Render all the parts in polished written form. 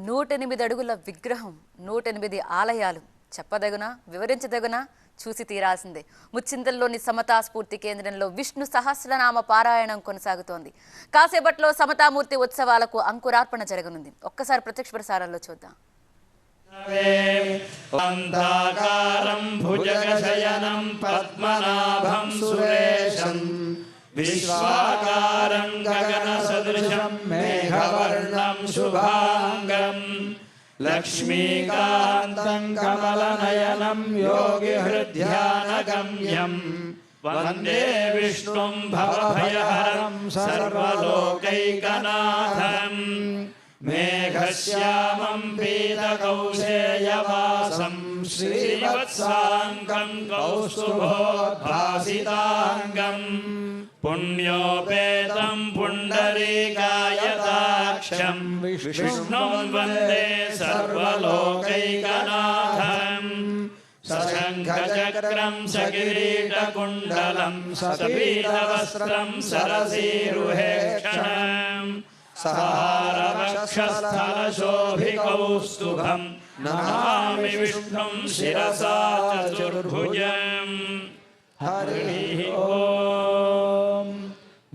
108 అడుగుల విగ్రహం, 108 ఆలయాలు చెప్పదగునా, వివరించదగునా, చూసి తీరాల్సిందే. ముచ్చింతల్లోని సమతా స్ఫూర్తి కేంద్రంలో విష్ణు సహస్రనామ పారాయణం కొనసాగుతోంది. కాసేపట్లో సమతామూర్తి ఉత్సవాలకు అంకురార్పణ జరగనుంది. ఒక్కసారి ప్రత్యక్ష ప్రసారాల్లో చూద్దాం. అంధాకారం భుజగశయనం పద్మనాభం సురేశం విశ్వాకారం గగన సదృశం మేఘవర్ణం శుభాంగం లక్ష్మీకాంతం కమలనయనం యోగి హృద్యానగమ్యం వందే విష్ణుం భవభయహరం సర్వలోకైకనాథం మేఘశ్యామం పీతకౌశేయవాసం శ్రీవత్సాంగం కౌస్తుభోద్భాసితాంగం పుణ్యోపేతం పుండరీకాయతాక్షం విష్ణుం వందే సర్వలోకైకనాథం సశంఖచక్రం సకిరీటకుండలం సపీతవస్త్రం సరసీరుహేక్షణం సహారవక్షస్థలశోభికౌస్తుభం నమామి విష్ణుం శిరసా చతుర్భుజం. హరి ఓం.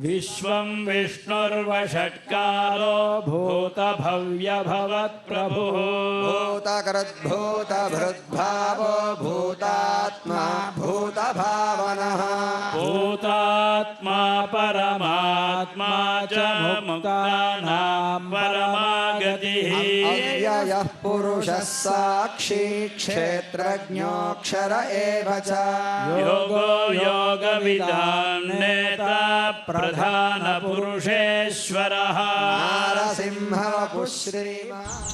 విశ్వం విష్ణుర్వషట్కాలో భూతభవ్యభవత్ప్రభుః భూతకృద్భూతభృద్భావో భూతాత్మా భూతభావనః భూతాత్మా పరమాత్మా చ ముక్తానాం పరమాగతిః అవ్యయః పురుషः సాక్షి క్షేత్రజ్ఞోక్షర ఏవ చ యోగో యోగవిదాం నేతా ప్రధాన పురుషేశ్వరః నారసింహ వపుః శ్రీమాన్.